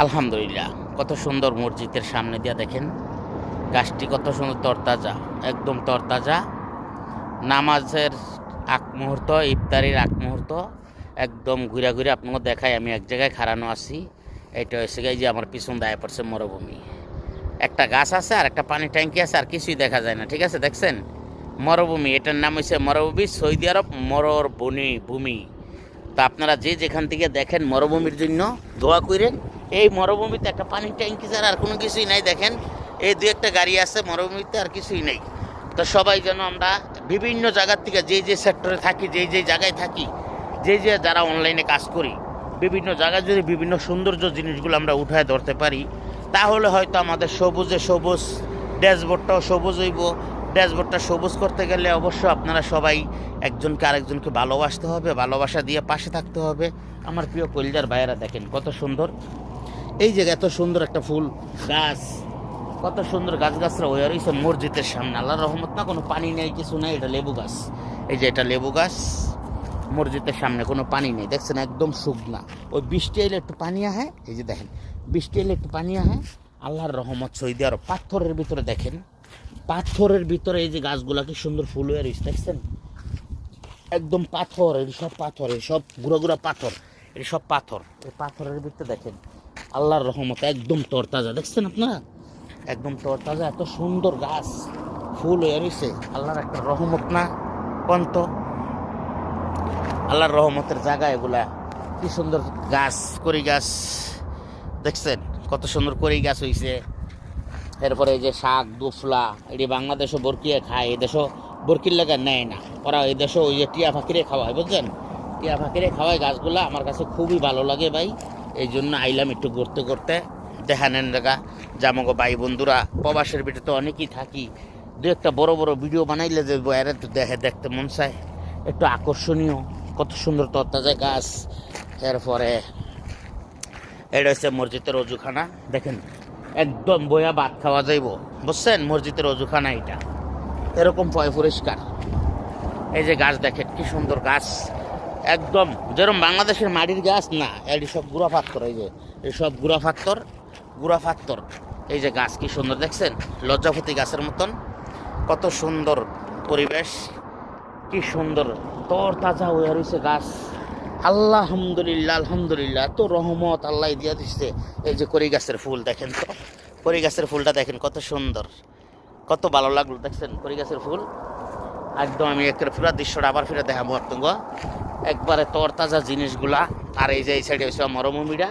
আলহামদুলিল্লাহ, কত সুন্দর মসজিদের সামনে দিয়া দেখেন গাছটি কত সুন্দর তরতাজা, একদম তরতাজা। নামাজের আগ মুহূর্ত, ইফতারির আগ মুহূর্ত একদম ঘুরে ঘুরে আপনাকে দেখাই। আমি এক জায়গায় খাড়ানো আছি। এটা হয়েছে এই যে আমার পিছন দায় পড়ছে মরুভূমি। একটা গাছ আছে আর একটা পানি ট্যাঙ্কি আছে, আর কিছুই দেখা যায় না। ঠিক আছে, দেখছেন মরুভূমি। এটার নাম হচ্ছে মরুভূমি, সৌদি আরব মরর ভূমি। তো আপনারা যে যেখান থেকে দেখেন মরুভূমির জন্য দোয়া করেন। এই মরুভূমিতে একটা পানির ট্যাঙ্কি ছাড়া আর কোনো কিছুই নাই। দেখেন এই দু একটা গাড়ি আছে মরুভূমিতে, আর কিছুই নেই। তো সবাই যেন আমরা বিভিন্ন জায়গার থেকে যে যে সেক্টরে থাকি, যে যে জায়গায় থাকি, যে যে যারা অনলাইনে কাজ করি, বিভিন্ন জায়গায় যদি বিভিন্ন সৌন্দর্য জিনিসগুলো আমরা উঠায় ধরতে পারি, তাহলে হয়তো আমাদের সবুজে সবুজ ড্যাশবোর্ডটাও সবুজ হইব। ড্যাশবোর্ডটা সবুজ করতে গেলে অবশ্য আপনারা সবাই একজনকে আরেকজনকে ভালোবাসতে হবে, ভালোবাসা দিয়ে পাশে থাকতে হবে। আমার প্রিয় কলিজার ভাইয়েরা দেখেন কত সুন্দর এই জায়গা, এত সুন্দর একটা ফুল গাছ, কত সুন্দর গাছগাছরা হয়ে রয়েছে মসজিদের সামনে। আল্লাহর রহমত না, কোনো পানি নেই, কিছু নেই। এটা লেবু গাছ, এই যে এটা লেবু গাছ। মসজিদের সামনে কোনো পানি নেই, দেখছেন একদম শুকনা। ওই বৃষ্টি এলে একটু পানি আহে, এই যে দেখেন বৃষ্টি এলে একটু পানি আহে। আল্লাহর রহমত। সৌদি আরব পাথরের ভিতরে দেখেন, পাথরের ভিতরে এই যে গাছগুলা কি সুন্দর ফুল হয়ে রয়েছে, দেখছেন একদম পাথর। এই সব পাথর, এই সব গুঁড়া গুঁড়া পাথর, এই সব পাথর। এই পাথরের ভিতরে দেখেন আল্লাহর রহমত একদম তরতাজা, দেখছেন আপনারা একদম তরতাজা। এত সুন্দর গাছ ফুল হয়ে রয়েছে, আল্লাহর একটা রহমত না কন্ত। আল্লাহর রহমতের জায়গা এগুলা। কি সুন্দর গাছ, কড়ি গাছ দেখছেন কত সুন্দর কড়ি গাছ হয়েছে। এরপরে এই যে শাক দুফলা, এটি বাংলাদেশও বরকিয়ে খায়, এই দেশও বরকির লাগা নেয় না ওরা। এই দেশও ওই যে টিয়া ফাঁকিরে খাওয়ায়, বুঝছেন, টিয়া ফাঁকিরে খাওয়ায় গাছগুলা। আমার কাছে খুবই ভালো লাগে ভাই, এই জন্য আইলাম একটু ঘুরতে ঘুরতে দেখানেন জায়গা। জামগো ভাই বন্ধুরা প্রবাসের ভিতরে তো অনেকেই থাকি, দু একটা বড় বড় ভিডিও বানাইলে যে এর একটু দেখতে মন চায়, একটু আকর্ষণীয়। কত সুন্দর তরতাজা গাছ। এরপরে এটা হচ্ছে মসজিদের অজুখানা, দেখেন একদম বয়া ভাত খাওয়া যাইব, বুঝছেন মসজিদের অজুখানা এটা এরকম পয় পরিষ্কার। এই যে গাছ দেখেন কি সুন্দর গাছ, একদম যেরকম বাংলাদেশের মাটির গাছ না, এটি সব গুঁড়া পাথর। এই যে এই সব গুঁড়া পাথর। এই যে গাছ কি সুন্দর দেখছেন, লজ্জাপতি গাছের মতন। কত সুন্দর পরিবেশ, কি সুন্দর তরতাজা হয়ে রয়েছে গাছ। আলহামদুলিল্লাহ, আলহামদুলিল্লাহ, এত রহমত আল্লাহ দিয়া দিচ্ছে। এই যে কড়ি গাছের ফুল দেখেন তো, কড়ি গাছের ফুলটা দেখেন কত সুন্দর, কত ভালো লাগলো দেখছেন কড়ি গাছের ফুল। একদম আমি একের পুরো দৃশ্যটা আবার ফিরে দেখাবো আপনাকে, একবারে তরতাজা জিনিসগুলা। আর এই যে এই সাইডে হচ্ছে মরুভূমিটা,